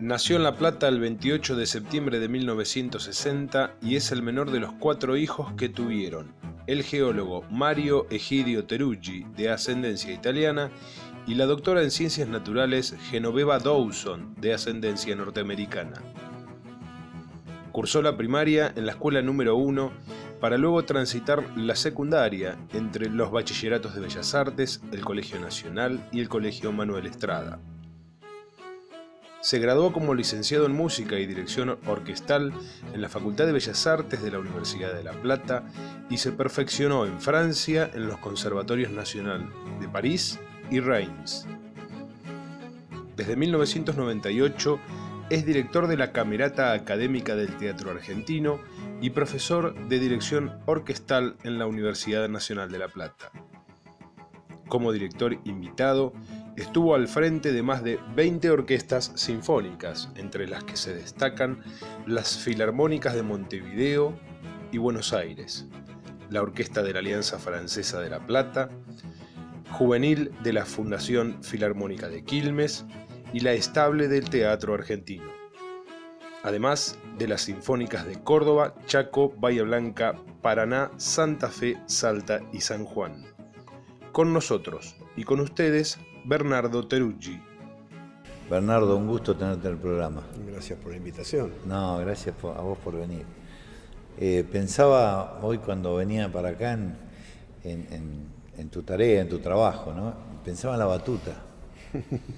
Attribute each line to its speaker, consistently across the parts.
Speaker 1: Nació en La Plata el 28 de septiembre de 1960 y es el menor de los 4 hijos que tuvieron el geólogo Mario Egidio Teruggi, de ascendencia italiana, y la doctora en Ciencias Naturales Genoveva Dawson, de ascendencia norteamericana. Cursó la primaria en la escuela número 1 para luego transitar la secundaria entre los bachilleratos de Bellas Artes, el Colegio Nacional y el Colegio Manuel Estrada. Se graduó como licenciado en Música y Dirección Orquestal en la Facultad de Bellas Artes de la Universidad de La Plata y se perfeccionó en Francia en los Conservatorios Nacional de París y Reims. Desde 1998 es director de la Camerata Académica del Teatro Argentino y profesor de Dirección Orquestal en la Universidad Nacional de La Plata. Como director invitado, estuvo al frente de más de 20 orquestas sinfónicas, entre las que se destacan las Filarmónicas de Montevideo y Buenos Aires, la Orquesta de la Alianza Francesa de La Plata, Juvenil de la Fundación Filarmónica de Quilmes y la Estable del Teatro Argentino, además de las Sinfónicas de Córdoba, Chaco, Bahía Blanca, Paraná, Santa Fe, Salta y San Juan. Con nosotros y con ustedes, Bernardo Teruggi.
Speaker 2: Bernardo, un gusto tenerte en el programa.
Speaker 3: Gracias por la invitación.
Speaker 2: No, gracias a vos por venir. Pensaba hoy cuando venía para acá en tu tarea, en tu trabajo, ¿no? Pensaba en la batuta.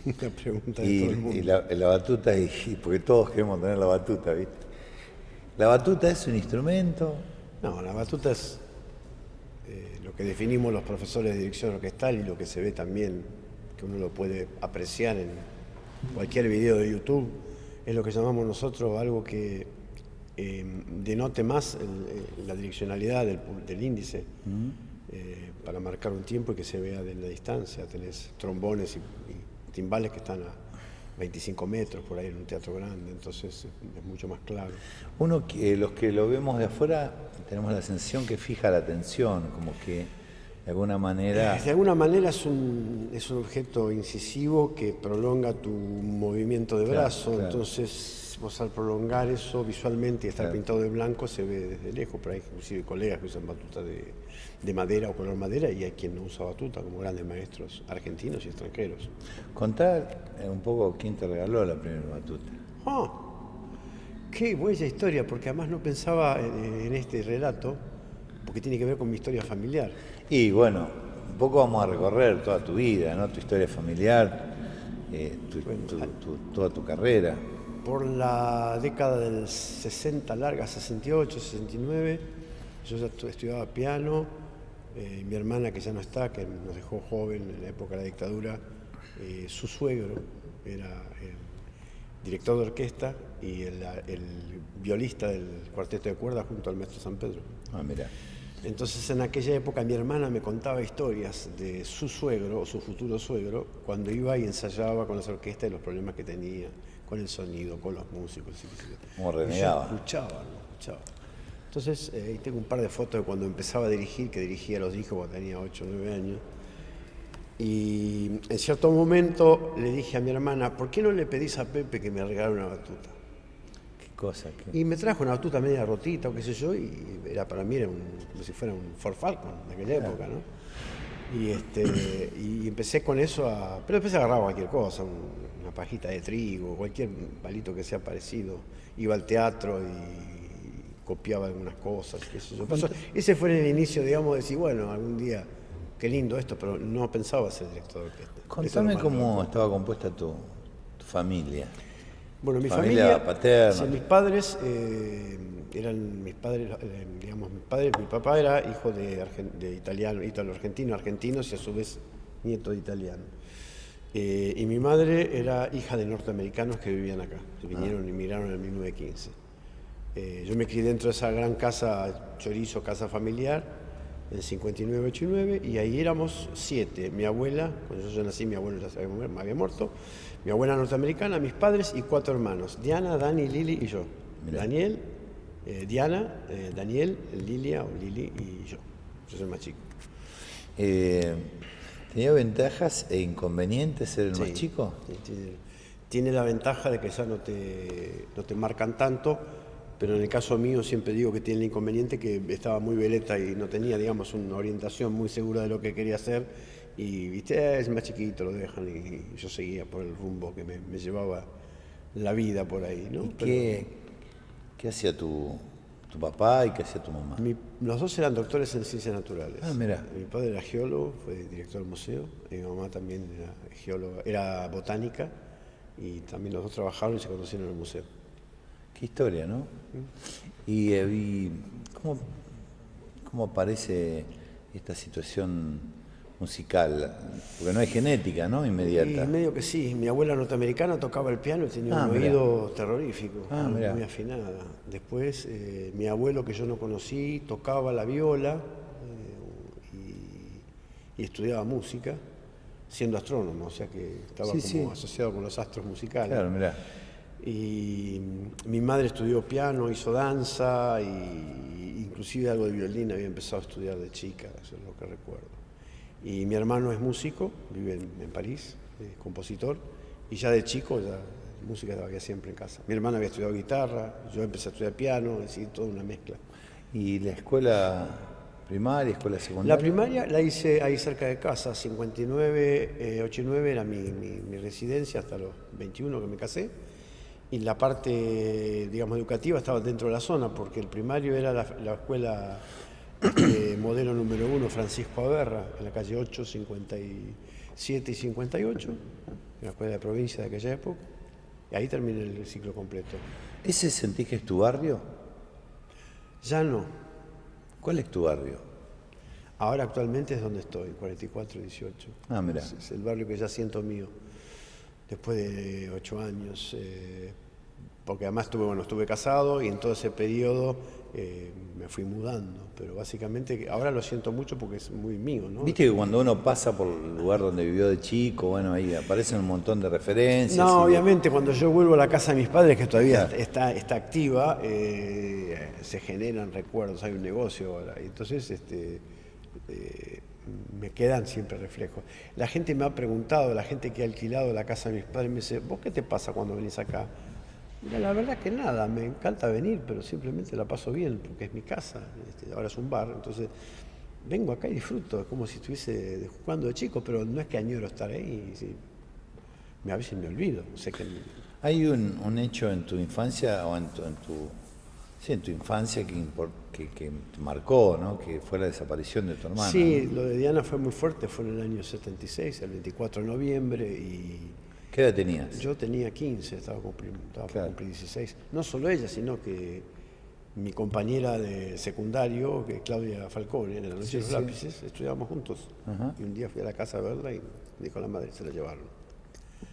Speaker 3: La pregunta de todo el mundo.
Speaker 2: Y la batuta, y porque todos queremos tener la batuta, ¿viste? ¿La batuta es un instrumento?
Speaker 3: No, la batuta es lo que definimos los profesores de dirección orquestal y lo que se ve también, que uno lo puede apreciar en cualquier video de YouTube, es lo que llamamos nosotros algo que denote más la direccionalidad del índice, para marcar un tiempo y que se vea de la distancia. Tenés trombones y timbales que están a 25 metros por ahí en un teatro grande, entonces es mucho más claro.
Speaker 2: Los que lo vemos de afuera tenemos la sensación que fija la atención, como que de alguna manera...
Speaker 3: De alguna manera es un objeto incisivo que prolonga tu movimiento de brazo, claro. Entonces vos al prolongar eso visualmente y estar pintado de blanco se ve desde lejos, pero hay inclusive colegas que usan batuta de madera o color madera y hay quien no usa batuta, como grandes maestros argentinos y extranjeros.
Speaker 2: Contá un poco quién te regaló la primera batuta.
Speaker 3: Qué buena historia, porque además no pensaba en este relato, porque tiene que ver con mi historia familiar.
Speaker 2: Y bueno, un poco vamos a recorrer toda tu vida, ¿no? Tu historia familiar, toda tu carrera.
Speaker 3: Por la década del 60 larga, 68, 69, yo ya estudiaba piano. Mi hermana, que ya no está, que nos dejó joven en la época de la dictadura, su suegro era el director de orquesta y el violista del cuarteto de cuerdas junto al maestro San Pedro.
Speaker 2: Mira.
Speaker 3: Entonces, en aquella época, mi hermana me contaba historias de su suegro o su futuro suegro cuando iba y ensayaba con las orquestas y los problemas que tenía con el sonido, con los músicos.
Speaker 2: Como renegaba.
Speaker 3: Yo escuchaba. Entonces, ahí tengo un par de fotos de cuando empezaba a dirigir, que dirigía a los hijos cuando tenía 8 o 9 años. Y en cierto momento le dije a mi hermana, ¿por qué no le pedís a Pepe que me regale una batuta?
Speaker 2: ¿Qué cosa?
Speaker 3: Y me trajo una batuta media rotita o qué sé yo, y para mí era como si fuera un Ford Falcon de aquella época, ¿no? Y empecé con eso pero después agarraba cualquier cosa, una pajita de trigo, cualquier palito que sea parecido. Iba al teatro y copiaba algunas cosas, qué sé yo. Ese fue el inicio, digamos, de decir, bueno, algún día, qué lindo esto, pero no pensaba ser director de orquesta.
Speaker 2: Contame cómo estaba compuesta tu familia.
Speaker 3: Bueno, mi familia
Speaker 2: paterna.
Speaker 3: Sí, mis padres mi papá era hijo de italo-argentinos y a su vez nieto de italiano. Y mi madre era hija de norteamericanos que vivían acá, que vinieron y emigraron en 1915. Yo me crié dentro de esa gran casa, chorizo, casa familiar, en 59-89, y ahí éramos 7. Mi abuela, cuando yo nací, mi abuelo ya me había muerto. Mi abuela norteamericana, mis padres y 4 hermanos, Diana, Dani, Lili y yo. Mirá. Daniel, Diana, Daniel, Lilia o Lili y yo. Yo soy el más chico.
Speaker 2: ¿Tenía ventajas e inconvenientes ser el más chico?
Speaker 3: tiene la ventaja de que ya no te marcan tanto, pero en el caso mío siempre digo que tiene el inconveniente que estaba muy veleta y no tenía, digamos, una orientación muy segura de lo que quería hacer, y viste, es más chiquito, lo dejan, y yo seguía por el rumbo que me llevaba la vida por ahí, ¿no?
Speaker 2: ¿Y qué hacía tu papá y qué hacía tu mamá?
Speaker 3: Los dos eran doctores en ciencias naturales.
Speaker 2: Ah, mira.
Speaker 3: Mi padre era geólogo, fue director del museo, y mi mamá también era geóloga, era botánica, y también los dos trabajaron y se conocieron en el museo.
Speaker 2: Qué historia, ¿no? ¿Y cómo aparece esta situación musical? Porque no hay genética, ¿no? Inmediata.
Speaker 3: Y medio que sí. Mi abuela norteamericana tocaba el piano y tenía un oído terrorífico, muy afinada. Después, mi abuelo, que yo no conocí, tocaba la viola y estudiaba música, siendo astrónomo, o sea que estaba asociado con los astros musicales.
Speaker 2: Claro, mirá.
Speaker 3: Y mi madre estudió piano, hizo danza, y inclusive algo de violín había empezado a estudiar de chica, eso es lo que recuerdo. Y mi hermano es músico, vive en París, es compositor, y ya de chico, ya música la había siempre en casa. Mi hermana había estudiado guitarra, yo empecé a estudiar piano, es decir, toda una mezcla.
Speaker 2: ¿Y la escuela primaria, escuela secundaria?
Speaker 3: La primaria la hice ahí cerca de casa, 59, 89 era mi residencia hasta los 21 que me casé. Y la parte, digamos, educativa estaba dentro de la zona, porque el primario era la escuela modelo número 1, Francisco Averra, en la calle 8, 57 y 58, en la escuela de provincia de aquella época. Y ahí terminé el ciclo completo.
Speaker 2: ¿Ese sentís que es tu barrio?
Speaker 3: Ya no.
Speaker 2: ¿Cuál es tu barrio?
Speaker 3: Ahora actualmente es donde estoy, 4418.
Speaker 2: Ah, mira.
Speaker 3: Es el barrio que ya siento mío, después de 8 años. Porque además estuve casado y en todo ese periodo me fui mudando, pero básicamente ahora lo siento mucho porque es muy mío, ¿no?
Speaker 2: Viste que cuando uno pasa por el lugar donde vivió de chico, bueno, ahí aparecen un montón de referencias.
Speaker 3: No, obviamente cuando yo vuelvo a la casa de mis padres, que todavía está activa, se generan recuerdos, hay un negocio ahora, y entonces me quedan siempre reflejos. La gente me ha preguntado, la gente que ha alquilado la casa de mis padres me dice, ¿vos qué te pasa cuando venís acá? Mira, la verdad que nada, me encanta venir, pero simplemente la paso bien, porque es mi casa, ahora es un bar, entonces vengo acá y disfruto, es como si estuviese jugando de chico, pero no es que añoro estar ahí, sí. A veces me olvido, sé que...
Speaker 2: ¿Hay un hecho en tu infancia o en tu infancia que te marcó, ¿no? Que fue la desaparición de tu hermana?
Speaker 3: Sí,
Speaker 2: ¿no?
Speaker 3: lo de Diana fue muy fuerte, fue en el año 76, el 24 de noviembre, y...
Speaker 2: ¿Qué edad tenías?
Speaker 3: Yo tenía 15, estaba por cumplir 16. No solo ella, sino que mi compañera de secundario, que es Claudia Falcone, en la Noche de los Lápices, estudiábamos juntos.
Speaker 2: Ajá.
Speaker 3: Y un día fui a la casa a verla y dijo la madre, se la llevaron.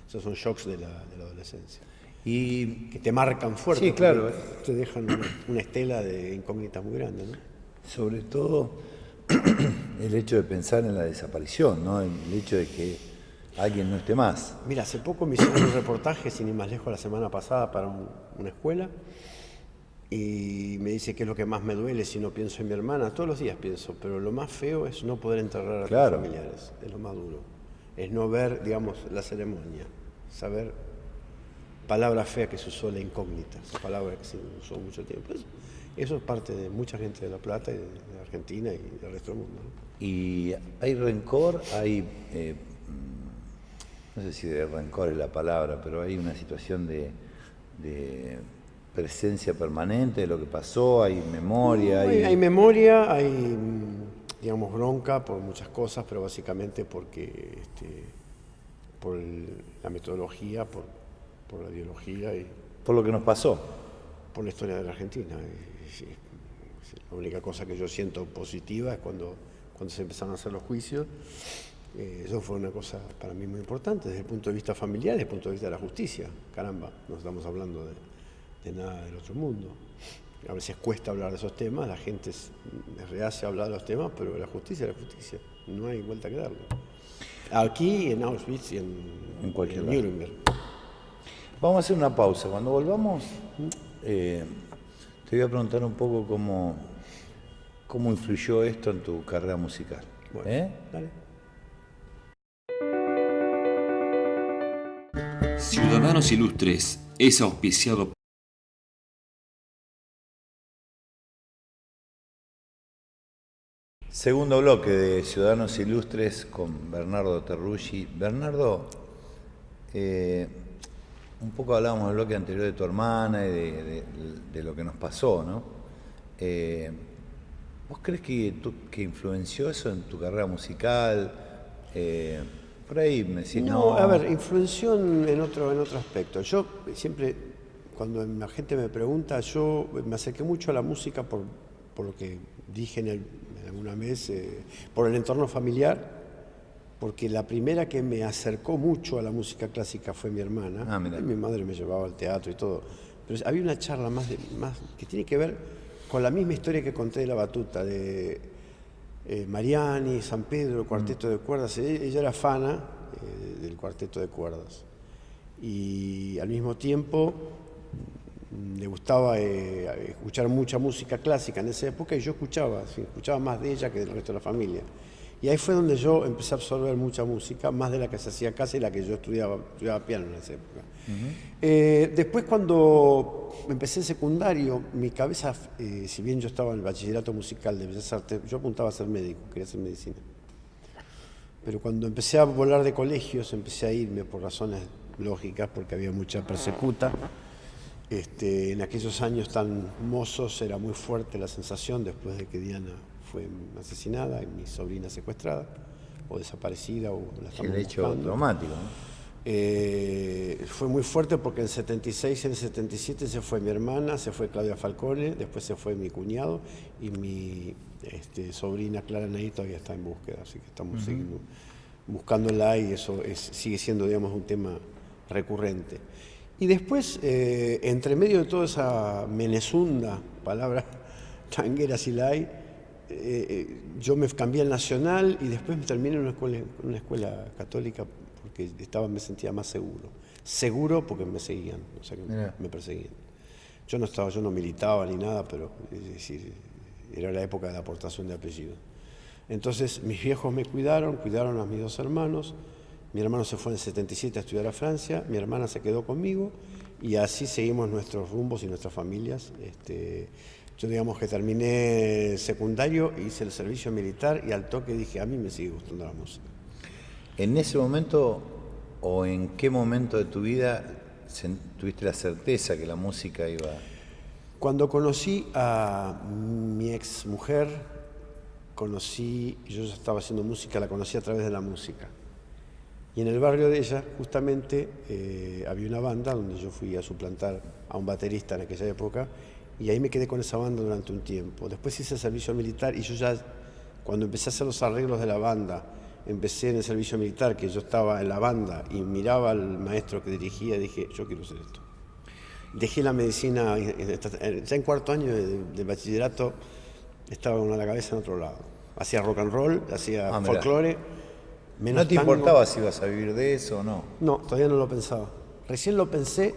Speaker 3: Esos son shocks de la adolescencia.
Speaker 2: Y
Speaker 3: que te marcan fuerte.
Speaker 2: Sí, claro.
Speaker 3: Te dejan una estela de incógnitas muy grande, ¿no?
Speaker 2: Sobre todo el hecho de pensar en la desaparición, ¿no? El hecho de que alguien no esté más.
Speaker 3: Mira, hace poco me hicieron un reportaje, sin ir más lejos, la semana pasada para una escuela, y me dice que es lo que más me duele si no pienso en mi hermana. Todos los días pienso, pero lo más feo es no poder enterrar a tus familiares, es lo más duro. Es no ver, digamos, la ceremonia, saber palabra fea que se usó, la incógnita, esa palabra que se usó mucho tiempo. Eso es parte de mucha gente de La Plata y de Argentina y del resto del mundo, ¿no?
Speaker 2: Y hay rencor, hay... no sé si de rencor es la palabra, pero hay una situación de presencia permanente de lo que pasó, hay memoria.
Speaker 3: Hay memoria, hay, digamos, bronca por muchas cosas, pero básicamente porque por la metodología, por la ideología y
Speaker 2: por lo que nos pasó.
Speaker 3: Por la historia de la Argentina. La única cosa que yo siento positiva es cuando se empezaron a hacer los juicios. Eso fue una cosa para mí muy importante desde el punto de vista familiar, desde el punto de vista de la justicia. Caramba, no estamos hablando de nada del otro mundo. A veces cuesta hablar de esos temas, la gente es reacia a hablar de los temas, pero la justicia es la justicia, no hay vuelta que darle. Aquí, en Auschwitz y en Nuremberg.
Speaker 2: Vamos a hacer una pausa. Cuando volvamos, te voy a preguntar un poco cómo influyó esto en tu carrera musical. Bueno,
Speaker 3: dale.
Speaker 4: Ciudadanos Ilustres es auspiciado.
Speaker 2: Segundo bloque de Ciudadanos Ilustres con Bernardo Terruggi. Bernardo, un poco hablábamos del bloque anterior de tu hermana y de lo que nos pasó, ¿no? ¿Vos crees que influenció eso en tu carrera musical? Por ahí me decís, no.
Speaker 3: A ver, influenció en otro aspecto. Yo siempre, cuando la gente me pregunta, yo me acerqué mucho a la música por lo que dije alguna vez, por el entorno familiar, porque la primera que me acercó mucho a la música clásica fue mi hermana. Y mi madre me llevaba al teatro y todo. Pero había una charla más que tiene que ver con la misma historia que conté de la batuta, de Mariani, San Pedro, el cuarteto de cuerdas. Ella era fana del cuarteto de cuerdas. Y al mismo tiempo le gustaba escuchar mucha música clásica en esa época, y yo escuchaba más de ella que del resto de la familia. Y ahí fue donde yo empecé a absorber mucha música, más de la que se hacía acá y la que yo estudiaba piano en esa época. Después, cuando empecé el secundario, mi cabeza, si bien yo estaba en el bachillerato musical de Bellas Artes, yo apuntaba a ser médico, quería hacer medicina. Pero cuando empecé a volar de colegios, empecé a irme por razones lógicas, porque había mucha persecuta. En aquellos años tan mozos era muy fuerte la sensación, después de que Diana fue asesinada y mi sobrina secuestrada o desaparecida, o la estamos
Speaker 2: el hecho
Speaker 3: buscando.
Speaker 2: traumático, ¿no?
Speaker 3: Fue muy fuerte porque en el 76 y en el 77 se fue mi hermana, se fue Claudia Falcone, después se fue mi cuñado, y mi sobrina Clara Ney todavía está en búsqueda, así que estamos buscándola, y eso sigue siendo, digamos, un tema recurrente. Y después, entre medio de toda esa menezunda, palabra tanguera si la hay, yo me cambié al Nacional y después me terminé en una escuela católica porque me sentía más seguro porque me seguían, o sea que me perseguían. Yo no militaba ni nada, pero es decir, era la época de la aportación de apellido. Entonces mis viejos me cuidaron a mis dos hermanos. Mi hermano se fue en el 77 a estudiar a Francia, mi hermana se quedó conmigo, y así seguimos nuestros rumbos y nuestras familias. Yo, digamos, que terminé secundario, hice el servicio militar y al toque dije, a mí me sigue gustando la música.
Speaker 2: ¿En ese momento o en qué momento de tu vida tuviste la certeza que la música iba?
Speaker 3: Cuando conocí a mi ex mujer, yo ya estaba haciendo música, la conocí a través de la música. Y en el barrio de ella, justamente, había una banda donde yo fui a suplantar a un baterista en aquella época, y ahí me quedé con esa banda durante un tiempo. Después hice el servicio militar, y yo ya, cuando empecé a hacer los arreglos de la banda, empecé en el servicio militar, que yo estaba en la banda y miraba al maestro que dirigía, y dije, yo quiero hacer esto. Dejé la medicina, ya en cuarto año de bachillerato, estaba con la cabeza en otro lado. Hacía rock and roll, hacía folclore.
Speaker 2: ¿No te importaba si ibas a vivir de eso o no?
Speaker 3: No, todavía no lo pensaba. Recién lo pensé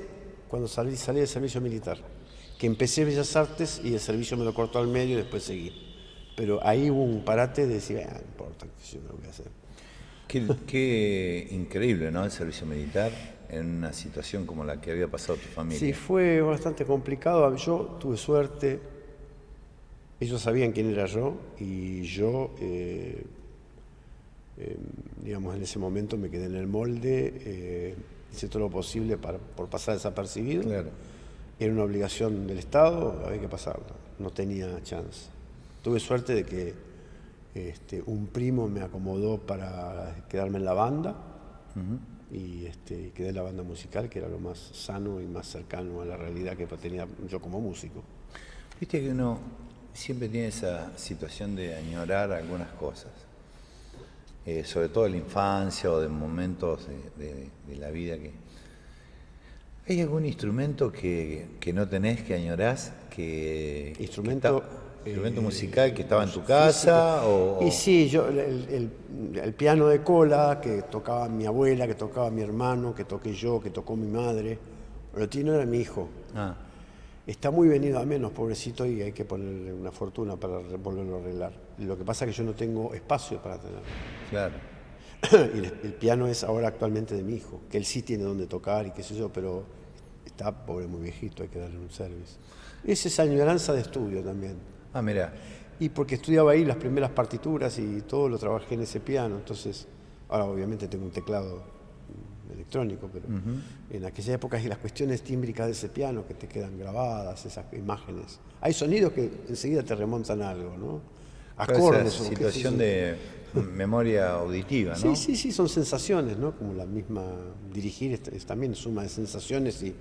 Speaker 3: cuando salí del servicio militar, que empecé Bellas Artes y el servicio me lo cortó al medio y después seguí. Pero ahí hubo un parate de decir, no importa, yo no lo voy a hacer.
Speaker 2: Qué increíble, ¿no? El servicio militar en una situación como la que había pasado tu familia.
Speaker 3: Sí, fue bastante complicado. Yo tuve suerte, ellos sabían quién era yo, y yo... digamos, en ese momento me quedé en el molde, hice todo lo posible por pasar desapercibido.
Speaker 2: Claro.
Speaker 3: Era una obligación del Estado, había que pasarla, no tenía chance. Tuve suerte de que un primo me acomodó para quedarme en la banda, y quedé en la banda musical, que era lo más sano y más cercano a la realidad que tenía yo como músico.
Speaker 2: Viste que uno siempre tiene esa situación de añorar algunas cosas. Sobre todo de la infancia o de momentos de la vida que... ¿Hay algún instrumento que no tenés, que añorás? ¿Instrumento musical que estaba en tu casa?
Speaker 3: Y sí, yo el piano de cola que tocaba mi abuela, que tocaba mi hermano, que toqué yo, que tocó mi madre. Lo tiene era mi hijo. Está muy venido a menos, pobrecito, y hay que ponerle una fortuna para volverlo a arreglar. Lo que pasa es que yo no tengo espacio para tenerlo.
Speaker 2: Claro.
Speaker 3: Y el piano es ahora actualmente de mi hijo, que él sí tiene donde tocar y qué sé yo, pero está pobre, muy viejito, hay que darle un service. Es esa añoranza de estudio también.
Speaker 2: Ah, mira.
Speaker 3: Y porque estudiaba ahí las primeras partituras y todo lo trabajé en ese piano, entonces, ahora obviamente tengo un teclado electrónico, pero en aquella época hay las cuestiones tímbricas de ese piano que te quedan grabadas, esas imágenes. Hay sonidos que enseguida te remontan a algo, ¿no? Acordes.
Speaker 2: Esa situación de memoria auditiva, ¿no?
Speaker 3: Sí, son sensaciones, ¿no? Como la misma dirigir es también suma de sensaciones y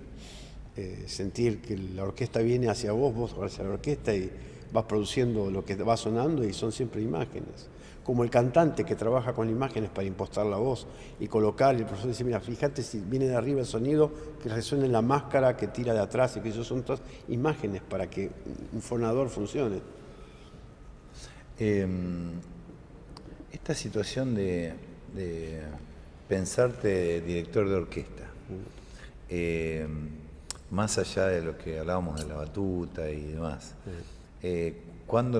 Speaker 3: sentir que la orquesta viene hacia vos, vos hacia la orquesta y vas produciendo lo que va sonando y son siempre imágenes. Como el cantante que trabaja con imágenes para impostar la voz y colocar, y el profesor dice, mira, fíjate si viene de arriba el sonido, que resuene en la máscara, que tira de atrás, y que eso son todas imágenes para que un fonador funcione.
Speaker 2: Esta situación de pensarte director de orquesta, más allá de lo que hablábamos de la batuta y demás, ¿cuándo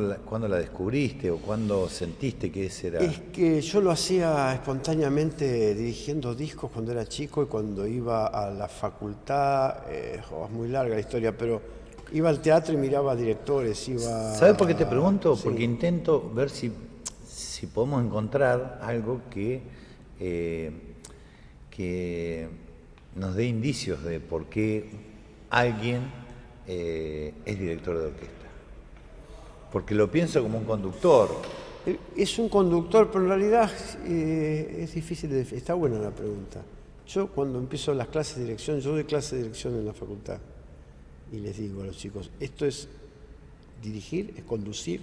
Speaker 2: la descubriste o cuándo sentiste que ese era?
Speaker 3: Es que yo lo hacía espontáneamente dirigiendo discos cuando era chico y cuando iba a la facultad, es muy larga la historia, pero iba al teatro y miraba a directores,
Speaker 2: ¿Sabes por qué te pregunto?
Speaker 3: Sí.
Speaker 2: Porque intento ver si podemos encontrar algo que nos dé indicios de por qué alguien es director de orquesta. Porque lo pienso como un conductor.
Speaker 3: Es un conductor, pero en realidad es difícil de definir. Está buena la pregunta. Yo cuando empiezo las clases de dirección, yo doy clases de dirección en la facultad y les digo a los chicos, esto es dirigir, es conducir,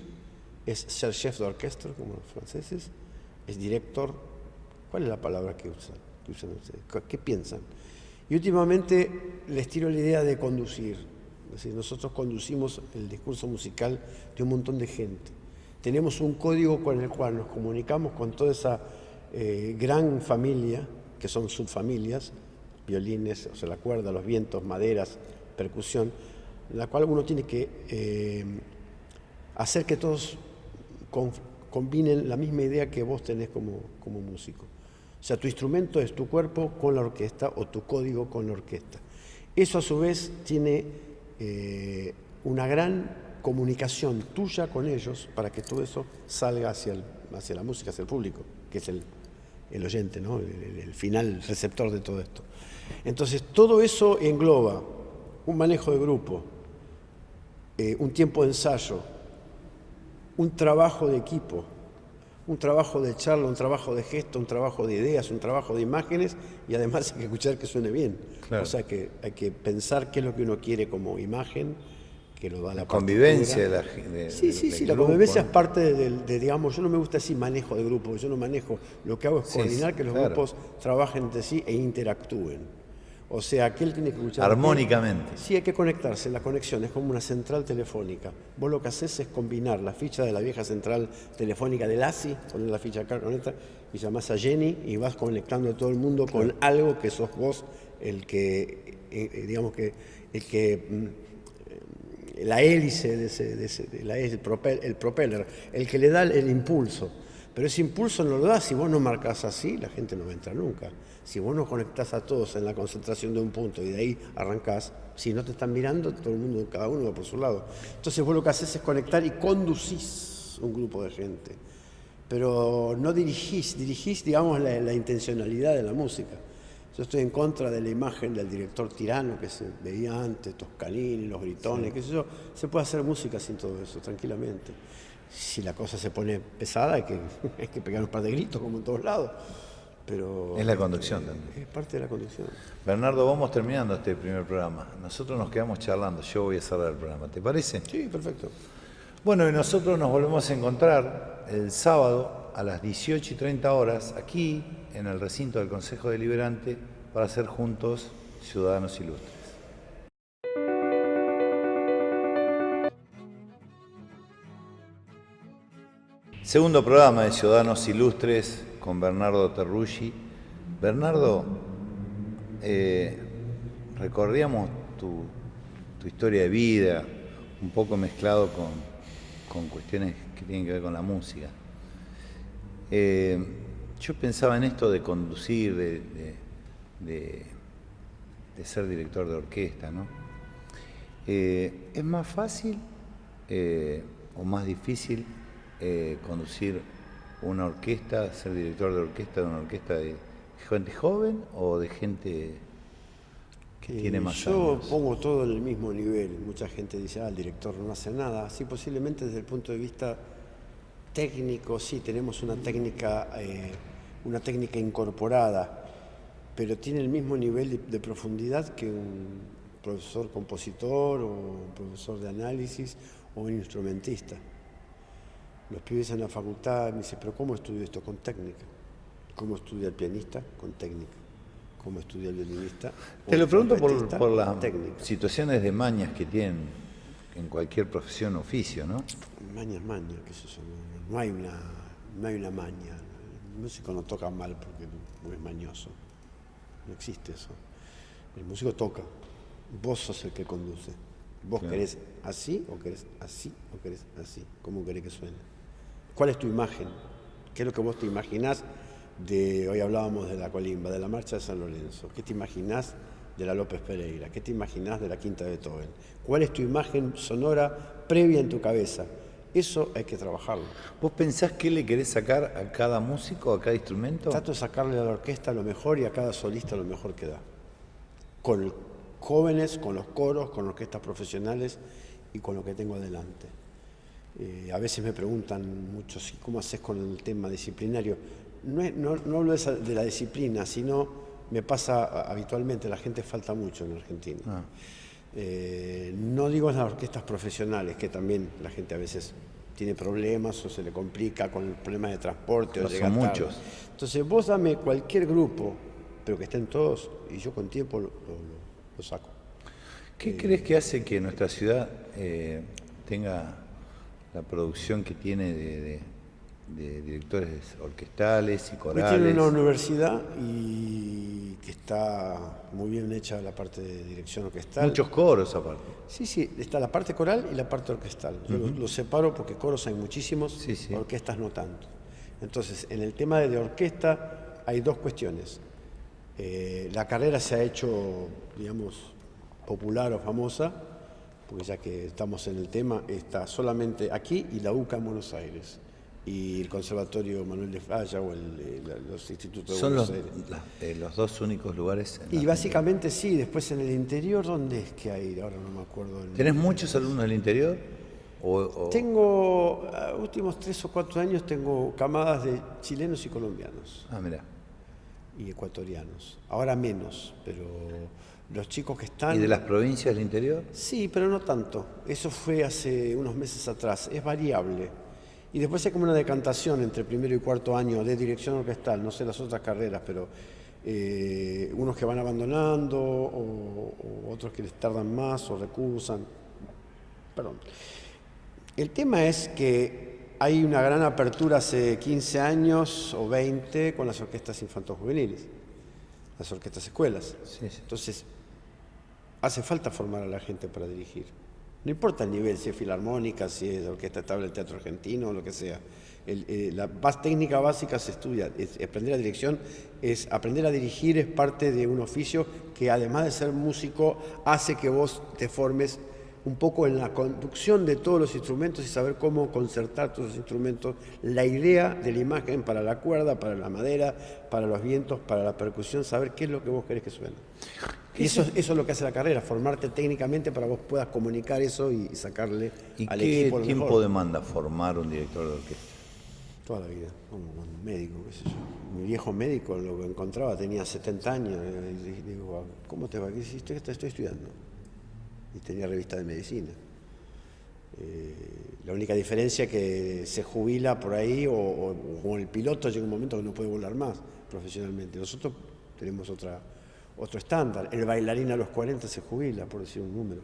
Speaker 3: es ser chef de orquesta, como los franceses, es director. ¿Cuál es la palabra que usan ustedes? ¿Qué piensan? Y últimamente les tiro la idea de conducir. Es decir, nosotros conducimos el discurso musical de un montón de gente. Tenemos un código con el cual nos comunicamos con toda esa gran familia, que son subfamilias, violines, o sea, la cuerda, los vientos, maderas, percusión, en la cual uno tiene que hacer que todos combinen la misma idea que vos tenés como músico. O sea, tu instrumento es tu cuerpo con la orquesta o tu código con la orquesta. Eso a su vez tiene una gran comunicación tuya con ellos para que todo eso salga hacia la música, hacia el público, que es el oyente, ¿no? El final receptor de todo esto. Entonces, todo eso engloba un manejo de grupo, un tiempo de ensayo, un trabajo de equipo, un trabajo de charla, un trabajo de gesto, un trabajo de ideas, un trabajo de imágenes y además hay que escuchar que suene bien. Claro. O sea que hay que pensar qué es lo que uno quiere como imagen, que lo da la
Speaker 2: convivencia
Speaker 3: Sí, la convivencia es parte digamos, yo no me gusta decir manejo de grupo, yo no manejo, lo que hago es coordinar que los grupos trabajen entre sí e interactúen. O sea, aquel tiene que escuchar
Speaker 2: armónicamente.
Speaker 3: Sí, hay que conectarse, la conexión es como una central telefónica. Vos lo que haces es combinar la ficha de la vieja central telefónica del ASI, poner la ficha acá, conecta, y llamás a Jenny y vas conectando a todo el mundo con algo que sos vos, el que, digamos que, la hélice el propeller, el que le da el impulso. Pero ese impulso no lo da si vos no marcás así, la gente no va a entrar nunca. Si vos no conectás a todos en la concentración de un punto y de ahí arrancás, si no te están mirando, todo el mundo, cada uno va por su lado. Entonces vos lo que haces es conectar y conducís un grupo de gente. Pero no dirigís, digamos, la intencionalidad de la música. Yo estoy en contra de la imagen del director tirano que se veía antes, Toscanini, los gritones, qué sé yo. Se puede hacer música sin todo eso, tranquilamente. Si la cosa se pone pesada, hay que pegar un par de gritos, como en todos lados. Pero
Speaker 2: es la conducción también.
Speaker 3: Es parte de la conducción.
Speaker 2: Bernardo, vamos terminando este primer programa. Nosotros nos quedamos charlando, yo voy a cerrar el programa, ¿te parece?
Speaker 3: Sí, perfecto.
Speaker 2: Bueno, y nosotros nos volvemos a encontrar el sábado a las 18:30 horas, aquí en el recinto del Consejo Deliberante, para hacer juntos Ciudadanos Ilustres. Segundo programa de Ciudadanos Ilustres con Bernardo Terruggi. Bernardo, recorríamos tu historia de vida, un poco mezclado con cuestiones que tienen que ver con la música. Yo pensaba en esto de conducir, de ser director de orquesta, ¿no? ¿Es más fácil o más difícil conducir una orquesta, ser director de orquesta de una orquesta de gente joven o de gente que tiene más años?
Speaker 3: Yo pongo todo en el mismo nivel. Mucha gente dice, el director no hace nada. Sí, posiblemente desde el punto de vista técnico, sí, tenemos una técnica incorporada, pero tiene el mismo nivel de profundidad que un profesor compositor o un profesor de análisis o un instrumentista. Los pibes en la facultad me dicen, pero ¿cómo estudio esto? Con técnica. ¿Cómo estudia el pianista? Con técnica. ¿Cómo estudia el violinista?
Speaker 2: Te lo pregunto por las
Speaker 3: técnica.
Speaker 2: situaciones de mañas que tienen en cualquier profesión o oficio, ¿no?
Speaker 3: Maña, ¿qué es eso? No hay una maña. El músico no toca mal porque es mañoso. No existe eso. El músico toca. Vos sos el que conduce. Vos
Speaker 2: Claro.
Speaker 3: querés así o querés así o querés así. ¿Cómo querés que suene? ¿Cuál es tu imagen? ¿Qué es lo que vos te imaginás hoy hablábamos de la Colimba, de la Marcha de San Lorenzo? ¿Qué te imaginás de la López Pereira? ¿Qué te imaginás de la Quinta de Beethoven? ¿Cuál es tu imagen sonora previa en tu cabeza? Eso hay que trabajarlo.
Speaker 2: ¿Vos pensás qué le querés sacar a cada músico, a cada instrumento?
Speaker 3: Trato de sacarle a la orquesta lo mejor y a cada solista lo mejor que da. Con jóvenes, con los coros, con orquestas profesionales y con lo que tengo adelante. A veces me preguntan mucho, ¿cómo haces con el tema disciplinario? No hablo de la disciplina, sino me pasa habitualmente, la gente falta mucho en Argentina. No digo en las orquestas profesionales, que también la gente a veces tiene problemas o se le complica con el problema de transporte.
Speaker 2: No
Speaker 3: o llega
Speaker 2: son
Speaker 3: tarde.
Speaker 2: muchos.
Speaker 3: Entonces vos dame cualquier grupo, pero que estén todos, y yo con tiempo lo saco.
Speaker 2: ¿Qué crees que hace que nuestra ciudad tenga la producción que tiene de directores orquestales y
Speaker 3: Hoy
Speaker 2: corales?
Speaker 3: tiene una universidad y que está muy bien hecha la parte de dirección orquestal.
Speaker 2: Muchos coros aparte.
Speaker 3: Sí, está la parte coral y la parte orquestal. Yo lo separo porque coros hay muchísimos,
Speaker 2: Sí.
Speaker 3: orquestas no tanto. Entonces, en el tema de orquesta hay dos cuestiones. La carrera se ha hecho, digamos, popular o famosa, porque ya que estamos en el tema, está solamente aquí y la UCA en Buenos Aires. Y el Conservatorio Manuel de Falla o los institutos de
Speaker 2: Son
Speaker 3: Buenos Aires.
Speaker 2: los dos únicos lugares. En
Speaker 3: Y
Speaker 2: Argentina.
Speaker 3: básicamente sí, después en el interior, ¿dónde es que hay? Ahora no me acuerdo.
Speaker 2: ¿Tenés muchos alumnos del interior?
Speaker 3: Tengo, últimos 3 o 4 años, tengo camadas de chilenos y colombianos
Speaker 2: Ah, mirá.
Speaker 3: y ecuatorianos. Ahora menos, pero los chicos que están...
Speaker 2: ¿Y de las provincias del interior?
Speaker 3: Sí, pero no tanto. Eso fue hace unos meses atrás. Es variable. Y después hay como una decantación entre primero y cuarto año de dirección orquestal, no sé las otras carreras, pero unos que van abandonando o otros que les tardan más o recursan. Perdón. El tema es que hay una gran apertura hace 15 años o 20 con las orquestas infanto-juveniles, las orquestas escuelas.
Speaker 2: Sí.
Speaker 3: Entonces, hace falta formar a la gente para dirigir. No importa el nivel, si es filarmónica, si es orquesta estable del teatro argentino o lo que sea. La técnica básica se estudia. Aprender la dirección, aprender a dirigir es parte de un oficio que además de ser músico hace que vos te formes un poco en la conducción de todos los instrumentos y saber cómo concertar todos los instrumentos, la idea de la imagen para la cuerda, para la madera, para los vientos, para la percusión, saber qué es lo que vos querés que suene. Y eso es lo que hace la carrera, formarte técnicamente para que vos puedas comunicar eso y sacarle
Speaker 2: ¿Y
Speaker 3: al
Speaker 2: qué
Speaker 3: equipo lo
Speaker 2: tiempo
Speaker 3: mejor.
Speaker 2: demanda formar un director de orquesta?
Speaker 3: Toda la vida, como un médico, qué sé yo. Mi viejo médico lo que encontraba tenía 70 años. Y digo, ¿cómo te va? ¿Qué hiciste? Estoy estudiando. Y tenía revista de medicina. La única diferencia es que se jubila por ahí o el piloto llega un momento que no puede volar más profesionalmente. Nosotros tenemos otro estándar. El bailarín a los 40 se jubila, por decir un número,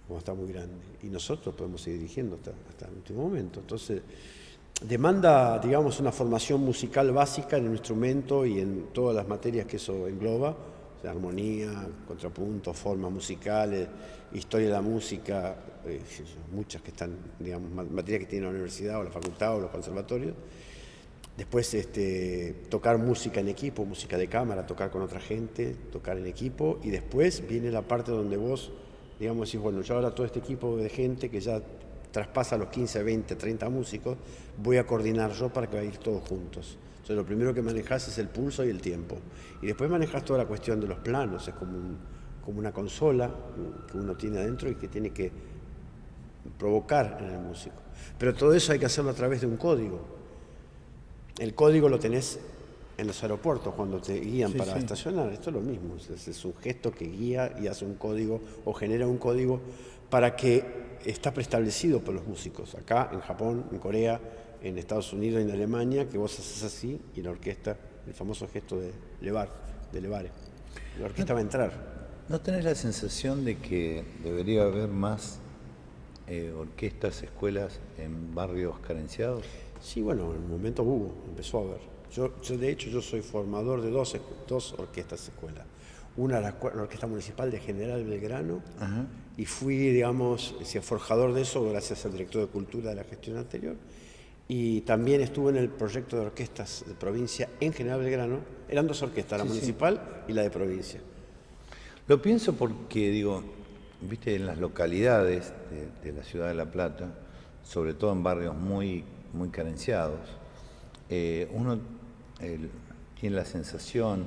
Speaker 3: como está muy grande. Y nosotros podemos seguir dirigiendo hasta el último momento. Entonces, demanda, digamos, una formación musical básica en el instrumento y en todas las materias que eso engloba. O sea, armonía, contrapunto, formas musicales, historia de la música, muchas que están, digamos, materias que tiene la universidad o la facultad o los conservatorios. Después tocar música en equipo, música de cámara, tocar con otra gente, tocar en equipo, y después viene la parte donde vos, digamos, decís, bueno, yo ahora todo este equipo de gente que ya traspasa los 15, 20, 30 músicos, voy a coordinar yo para que vayan a ir todos juntos. Entonces lo primero que manejás es el pulso y el tiempo. Y después manejás toda la cuestión de los planos, es como una consola que uno tiene adentro y que tiene que provocar en el músico. Pero todo eso hay que hacerlo a través de un código. El código lo tenés en los aeropuertos cuando te guían para estacionar. Esto es lo mismo, es un gesto que guía y hace un código o genera un código para que está preestablecido por los músicos. Acá, en Japón, en Corea, en Estados Unidos y en Alemania, que vos haces así y la orquesta, el famoso gesto de levare, la orquesta va a entrar.
Speaker 2: ¿No tenés la sensación de que debería haber más orquestas, escuelas en barrios carenciados?
Speaker 3: Sí, bueno, en un momento empezó a haber. Yo de hecho, yo soy formador de dos orquestas escuelas. Una, la Orquesta Municipal de General Belgrano, y fui, digamos, forjador de eso gracias al director de Cultura de la gestión anterior. Y también estuve en el proyecto de orquestas de provincia en General Belgrano. Eran dos orquestas, la municipal y la de provincia.
Speaker 2: Lo pienso porque, digo, viste, en las localidades de la ciudad de La Plata, sobre todo en barrios muy carenciados, uno tiene la sensación,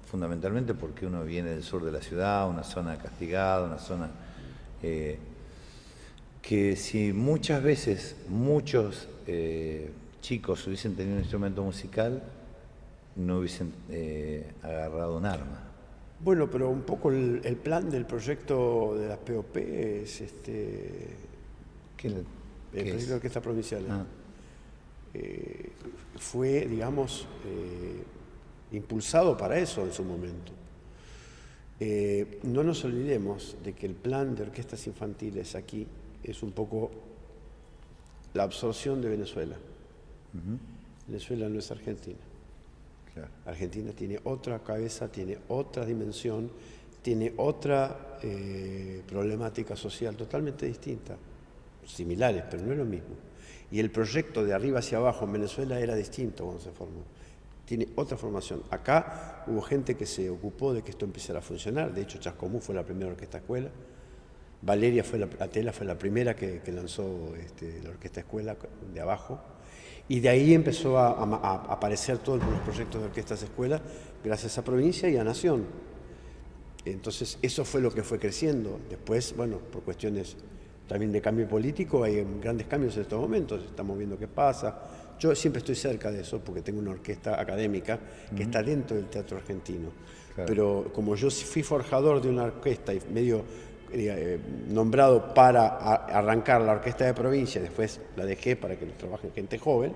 Speaker 2: fundamentalmente porque uno viene del sur de la ciudad, una zona castigada, una zona que si muchas veces muchos chicos hubiesen tenido un instrumento musical, no hubiesen agarrado un arma.
Speaker 3: Bueno, pero un poco el plan del proyecto de las POP es el proyecto de orquesta provincial. Fue, digamos, impulsado para eso en su momento. No nos olvidemos de que el plan de orquestas infantiles aquí es un poco la absorción de Venezuela. Venezuela no es Argentina. Claro. Argentina tiene otra cabeza, tiene otra dimensión, tiene otra problemática social totalmente distinta, similares, pero no es lo mismo. Y el proyecto de arriba hacia abajo en Venezuela era distinto cuando se formó. Tiene otra formación. Acá hubo gente que se ocupó de que esto empezara a funcionar. De hecho, Chascomús fue la primera orquesta escuela. Valeria Atela fue la primera que lanzó la orquesta escuela de abajo. Y de ahí empezó a aparecer todos los proyectos de orquestas escuelas gracias a provincia y a nación. Entonces, eso fue lo que fue creciendo. Después, bueno, por cuestiones también de cambio político, hay grandes cambios en estos momentos, estamos viendo qué pasa. Yo siempre estoy cerca de eso porque tengo una orquesta académica que está dentro del teatro argentino. Claro. Pero como yo fui forjador de una orquesta y medio nombrado para arrancar la orquesta de provincia, después la dejé para que trabaje gente joven,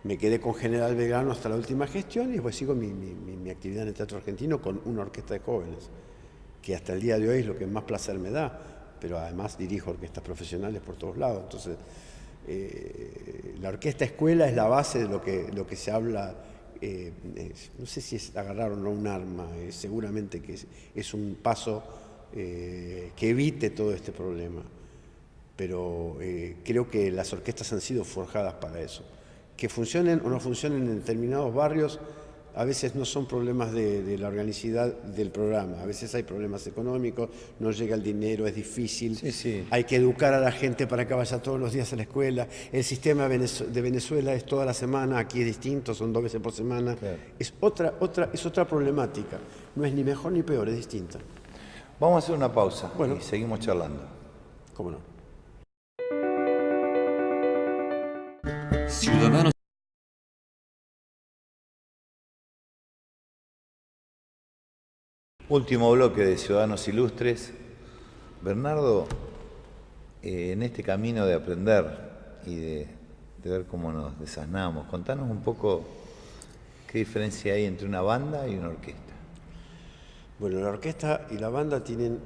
Speaker 3: me quedé con General Belgrano hasta la última gestión y después sigo mi actividad en el teatro argentino con una orquesta de jóvenes, que hasta el día de hoy es lo que más placer me da. Pero además dirijo orquestas profesionales por todos lados. Entonces, la orquesta escuela es la base de lo que se habla. No sé si es agarrar o no un arma, seguramente que es un paso que evite todo este problema. Pero creo que las orquestas han sido forjadas para eso. Que funcionen o no funcionen en determinados barrios, a veces no son problemas de la organicidad del programa, a veces hay problemas económicos, no llega el dinero, es difícil, hay que educar a la gente para que vaya todos los días a la escuela, el sistema de Venezuela es toda la semana, aquí es distinto, son 2 veces por semana, claro. Es otra problemática, no es ni mejor ni peor, es distinta.
Speaker 2: Vamos a hacer una pausa y seguimos charlando.
Speaker 3: ¿Cómo no?
Speaker 4: Ciudadanos.
Speaker 2: Último bloque de Ciudadanos Ilustres. Bernardo, en este camino de aprender y de ver cómo nos desasnamos, contanos un poco qué diferencia hay entre una banda y una orquesta.
Speaker 3: Bueno, la orquesta y la banda tienen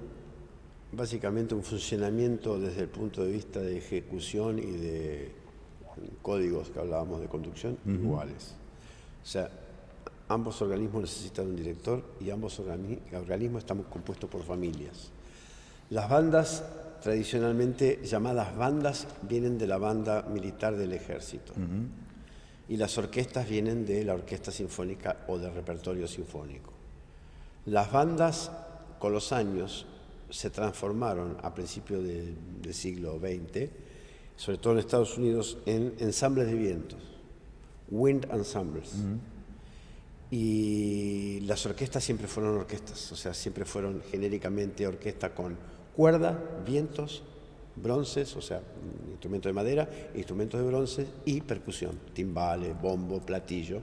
Speaker 3: básicamente un funcionamiento desde el punto de vista de ejecución y de códigos que hablábamos de conducción iguales. O sea, ambos organismos necesitan un director y ambos organismos están compuestos por familias. Las bandas, tradicionalmente llamadas bandas, vienen de la banda militar del ejército. y las orquestas vienen de la orquesta sinfónica o del repertorio sinfónico. Las bandas, con los años, se transformaron a principios del siglo XX, sobre todo en Estados Unidos, en ensambles de vientos, wind ensembles. Y las orquestas siempre fueron orquestas, o sea, siempre fueron genéricamente orquesta con cuerda, vientos, bronces, o sea, instrumentos de madera, instrumentos de bronce y percusión, timbales, bombo, platillo.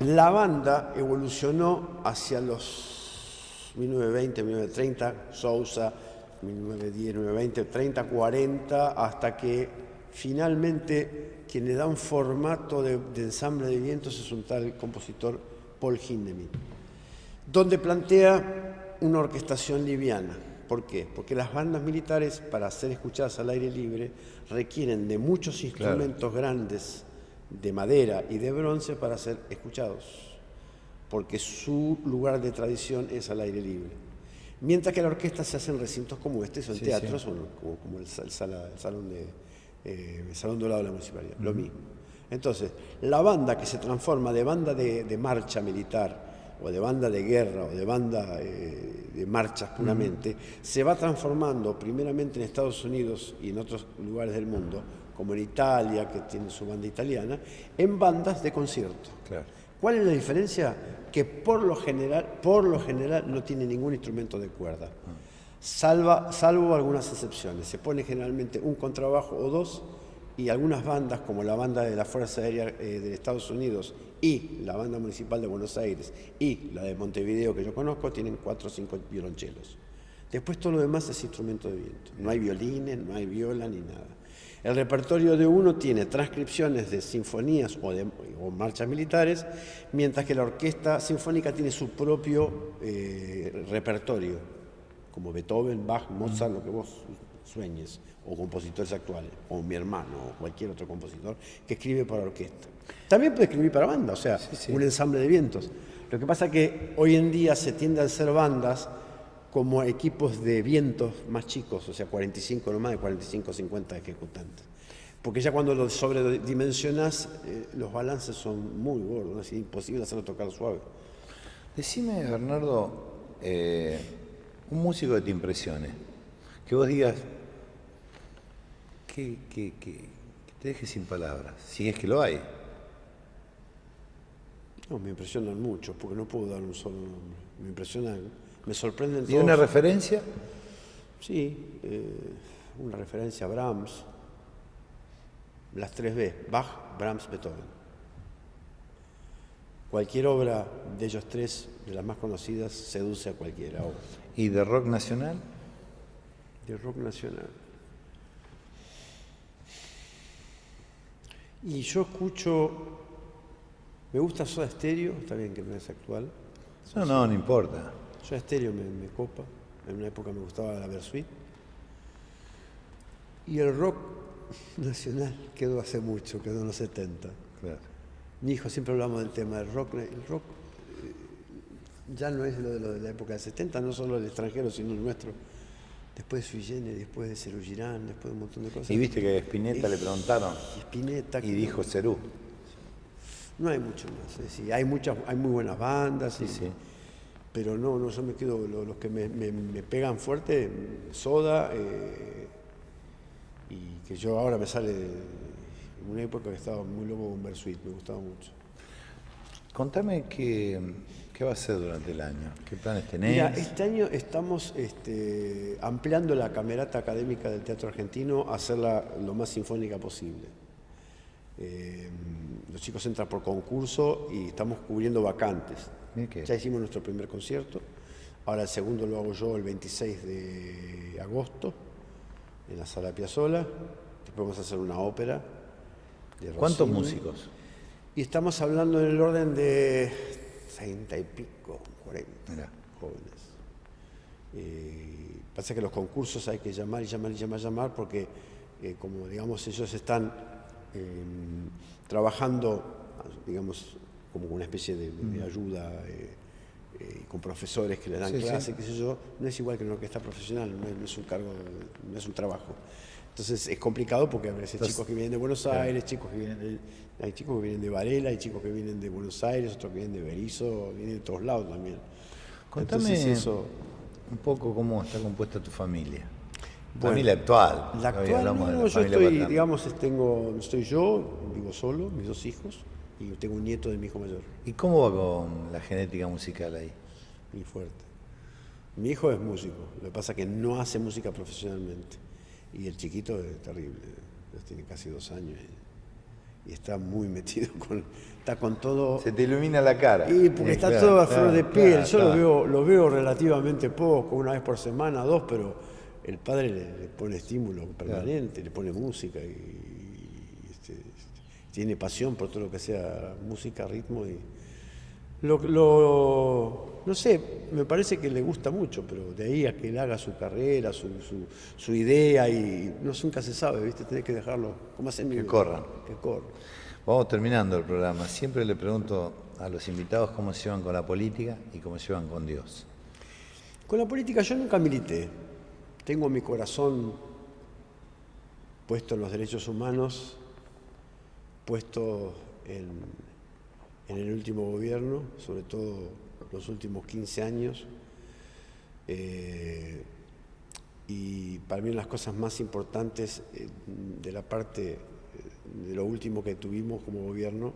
Speaker 3: La banda evolucionó hacia los 1920, 1930, Sousa, 1910, 1920, 30, 40, hasta que finalmente quien le da un formato de ensamble de vientos es un tal compositor Paul Hindemith, donde plantea una orquestación liviana. ¿Por qué? Porque las bandas militares, para ser escuchadas al aire libre, requieren de muchos instrumentos grandes de madera y de bronce para ser escuchados, porque su lugar de tradición es al aire libre. Mientras que la orquesta se hace en recintos como este, son teatros, como el Salón Dorado de la Municipalidad, lo mismo. Entonces, la banda que se transforma de banda de marcha militar, o de banda de guerra, o de banda de marchas puramente, se va transformando primeramente en Estados Unidos y en otros lugares del mundo, como en Italia, que tiene su banda italiana, en bandas de concierto.
Speaker 2: Claro.
Speaker 3: ¿Cuál es la diferencia? Que por lo general no tiene ningún instrumento de cuerda, salvo algunas excepciones. Se pone generalmente un contrabajo o dos, y algunas bandas, como la banda de la Fuerza Aérea de Estados Unidos y la banda municipal de Buenos Aires y la de Montevideo que yo conozco, tienen 4 o 5 violonchelos. Después todo lo demás es instrumento de viento. No hay violines, no hay viola ni nada. El repertorio de uno tiene transcripciones de sinfonías o marchas militares, mientras que la orquesta sinfónica tiene su propio repertorio, como Beethoven, Bach, Mozart, lo que vos sueñes, o compositores actuales, o mi hermano, o cualquier otro compositor que escribe para orquesta. También puede escribir para banda, o sea, un ensamble de vientos. Lo que pasa es que hoy en día se tiende a hacer bandas como equipos de vientos más chicos, o sea, 45, no más de 45 o 50 ejecutantes. Porque ya cuando lo sobredimensionás, los balances son muy gordos, ¿no? Es imposible hacerlo tocar suave.
Speaker 2: Decime, Bernardo, un músico que te impresione, que vos digas, que te deje sin palabras, si es que lo hay.
Speaker 3: No, me impresionan mucho, porque no puedo dar un solo nombre. Me impresionan, me sorprenden todos.
Speaker 2: ¿Y una referencia?
Speaker 3: Sí, una referencia a Brahms, las 3B, Bach, Brahms, Beethoven. Cualquier obra de ellos tres, de las más conocidas, seduce a cualquiera.
Speaker 2: ¿Y de rock nacional?
Speaker 3: De rock nacional. Y yo escucho, me gusta Soda Stereo, está bien que no es actual.
Speaker 2: No importa.
Speaker 3: Soda Stereo me copa, en una época me gustaba la Versuit. Y el rock nacional quedó hace mucho, quedó en los 70.
Speaker 2: Claro.
Speaker 3: Mi hijo, siempre hablamos del tema del rock. El rock ya no es lo de la época del 70, no solo el extranjero, sino el nuestro. Después de Sui Generis, después de Cerú Girán, después de un montón de cosas.
Speaker 2: Y viste que a Spinetta le preguntaron y dijo Cerú.
Speaker 3: No hay mucho más. Es decir, hay muy buenas bandas,
Speaker 2: Sí.
Speaker 3: pero no, yo me quedo, los que me pegan fuerte, Soda, y que yo ahora me sale en una época que estaba muy loco con Versuit, me gustaba mucho.
Speaker 2: Contame qué va a hacer durante el año, qué planes tenés.
Speaker 3: Mira, este año estamos ampliando la camerata académica del Teatro Argentino a hacerla lo más sinfónica posible. Los chicos entran por concurso y estamos cubriendo vacantes. Ya hicimos nuestro primer concierto, ahora el segundo lo hago yo el 26 de agosto en la Sala Piazzolla. Después vamos a hacer una ópera de Rossini.
Speaker 2: ¿Cuántos músicos?
Speaker 3: Y estamos hablando en el orden de 30 y pico, 40 jóvenes. Pasa que los concursos hay que llamar porque como digamos ellos están trabajando, digamos, como una especie de ayuda con profesores que le dan clases, qué sé yo, no es igual que en una orquesta profesional, no es un cargo, no es un trabajo. Entonces es complicado porque a veces chicos que vienen de Buenos Aires, hay chicos que vienen de Varela, hay chicos que vienen de Buenos Aires, otros que vienen de Berisso, vienen de todos lados también.
Speaker 2: Contame
Speaker 3: Entonces,
Speaker 2: un poco cómo está compuesta tu familia.
Speaker 3: Bueno,
Speaker 2: Familia actual.
Speaker 3: La
Speaker 2: Hoy
Speaker 3: actual,
Speaker 2: hablamos de la
Speaker 3: yo
Speaker 2: familia
Speaker 3: estoy,
Speaker 2: paterna.
Speaker 3: digamos, estoy yo, vivo solo, mis 2 hijos, y tengo un nieto de mi hijo mayor,
Speaker 2: ¿Y cómo va con la genética musical ahí?
Speaker 3: muy fuerte. Mi hijo es músico, lo que pasa es que no hace música profesionalmente, y el chiquito es terrible, tiene casi 2 años, y está muy metido está con todo.
Speaker 2: Se te ilumina la cara.
Speaker 3: Y porque está
Speaker 2: Claro,
Speaker 3: todo a flor de piel.
Speaker 2: claro,
Speaker 3: Yo
Speaker 2: claro.
Speaker 3: lo veo relativamente poco, una vez por semana, 2, pero el padre le pone estímulo permanente, le pone música y tiene pasión por todo lo que sea música, ritmo y no sé, me parece que le gusta mucho, pero de ahí a que él haga su carrera, su idea y nunca se sabe, ¿viste? Tenés que dejarlo como hacen
Speaker 2: Que corran.
Speaker 3: que corran.
Speaker 2: Vamos terminando el programa. Siempre le pregunto a los invitados cómo se llevan con la política y cómo se llevan con Dios.
Speaker 3: Con la política yo nunca milité. Tengo mi corazón puesto en los derechos humanos, puesto en el último gobierno, sobre todo los últimos 15 años. Y para mí las cosas más importantes de la parte de lo último que tuvimos como gobierno,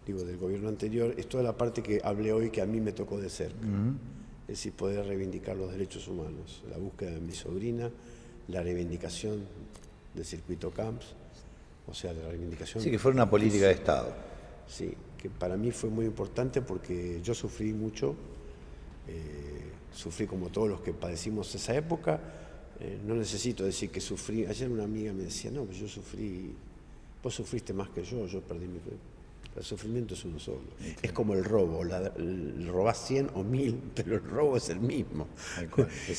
Speaker 3: digo, del gobierno anterior, es toda la parte que hablé hoy que a mí me tocó de cerca. Es decir, poder reivindicar los derechos humanos, la búsqueda de mi sobrina, la reivindicación del circuito Camps, o sea, la reivindicación...
Speaker 2: Sí, que fue una política de Estado.
Speaker 3: Sí, que para mí fue muy importante porque yo sufrí mucho, sufrí como todos los que padecimos esa época, no necesito decir que sufrí, ayer una amiga me decía, no, pues yo sufrí, vos sufriste más que yo perdí mi... El sufrimiento es uno solo. Es como el robo, robás 100 o 1000, pero el robo es el mismo.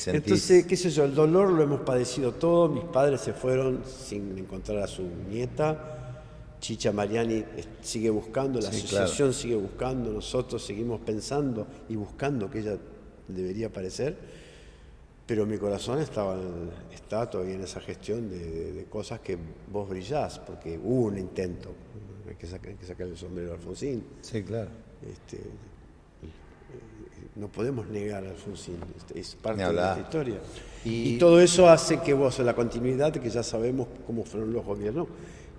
Speaker 3: Entonces, qué sé yo, el dolor lo hemos padecido todos. Mis padres se fueron sin encontrar a su nieta. Chicha Mariani sigue buscando, la asociación sigue buscando, nosotros seguimos pensando y buscando que ella debería aparecer. Pero mi corazón está todavía en esa gestión de cosas que vos brillás, porque hubo un intento. Hay que sacar el sombrero a Alfonsín.
Speaker 2: Sí, claro.
Speaker 3: No podemos negar a Alfonsín, es parte
Speaker 2: Ni
Speaker 3: de
Speaker 2: hablar.
Speaker 3: la historia.
Speaker 2: Y
Speaker 3: todo eso hace que la continuidad, que ya sabemos cómo fueron los gobiernos,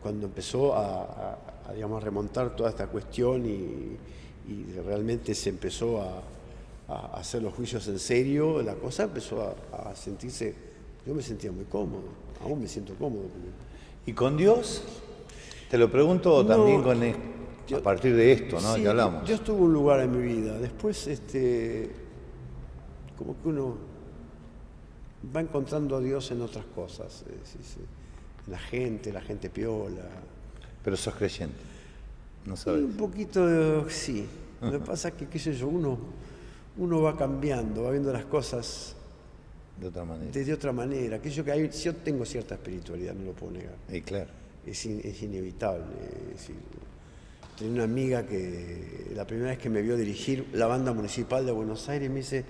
Speaker 3: cuando empezó digamos, a remontar toda esta cuestión y realmente se empezó a hacer los juicios en serio, la cosa empezó a sentirse, yo me sentía muy cómodo, aún me siento cómodo.
Speaker 2: ¿Y con Dios? Te lo pregunto también a partir de esto, ¿no?
Speaker 3: Sí,
Speaker 2: que hablamos.
Speaker 3: Dios tuvo un lugar en mi vida. Después, como que uno va encontrando a Dios en otras cosas. La gente piola.
Speaker 2: Pero sos creyente, ¿no
Speaker 3: Y
Speaker 2: sabes?
Speaker 3: un poquito, sí. Lo que pasa es que, qué sé yo, uno va cambiando, va viendo las cosas
Speaker 2: De otra manera.
Speaker 3: de otra manera. Yo tengo cierta espiritualidad, no lo puedo negar.
Speaker 2: Y claro.
Speaker 3: Es inevitable. Tenía una amiga que la primera vez que me vio dirigir la banda municipal de Buenos Aires me dice,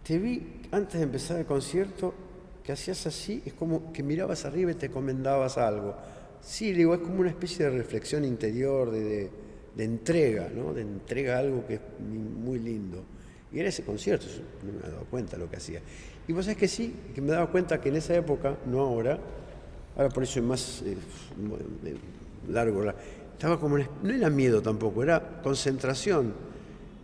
Speaker 3: te vi antes de empezar el concierto que hacías así, es como que mirabas arriba y te encomendabas algo. Sí, le digo, es como una especie de reflexión interior, de entrega, ¿no? De entrega a algo que es muy lindo. Y era ese concierto, yo no me había dado cuenta de lo que hacía. Y vos sabés que sí, que me daba cuenta que en esa época, no ahora por eso es más largo, estaba como, no era miedo tampoco, era concentración.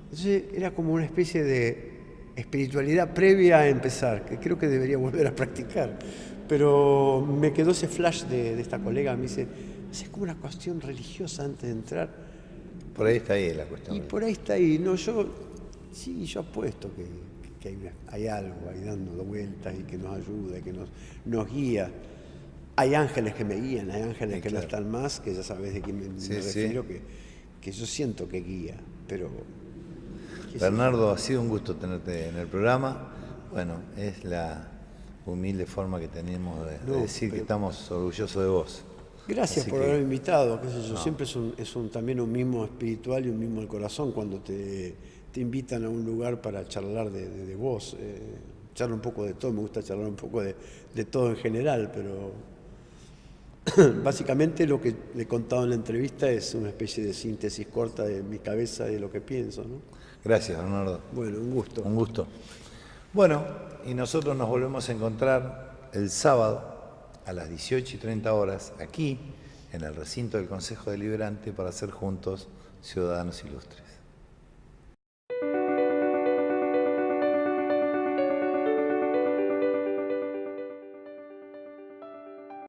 Speaker 3: Entonces era como una especie de espiritualidad previa a empezar, que creo que debería volver a practicar. Pero me quedó ese flash de esta colega, me dice, es como una cuestión religiosa antes de entrar.
Speaker 2: Por ahí está ahí la cuestión.
Speaker 3: Y por ahí está ahí. No, yo apuesto que hay algo ahí dando vueltas y que nos ayuda, y que nos guía. Hay ángeles que me guían, hay ángeles que no están más, que ya sabes de quién me refiero, que yo siento que guía, pero...
Speaker 2: Bernardo, ha sido un gusto tenerte en el programa. Bueno, es la humilde forma que tenemos de decir que estamos orgullosos de vos.
Speaker 3: Gracias
Speaker 2: Así
Speaker 3: por
Speaker 2: que,
Speaker 3: haberme invitado, qué sé yo, siempre es también un mimo espiritual y un mimo del corazón cuando te invitan a un lugar para charlar de vos. Charlo un poco de todo, me gusta charlar un poco de todo en general, pero Básicamente lo que le he contado en la entrevista es una especie de síntesis corta de mi cabeza de lo que pienso, ¿no?
Speaker 2: Gracias, Bernardo.
Speaker 3: Bueno, un gusto.
Speaker 2: Un gusto. Bueno, y nosotros nos volvemos a encontrar el sábado a las 18:30 horas aquí, en el recinto del Consejo Deliberante, para ser juntos ciudadanos ilustres.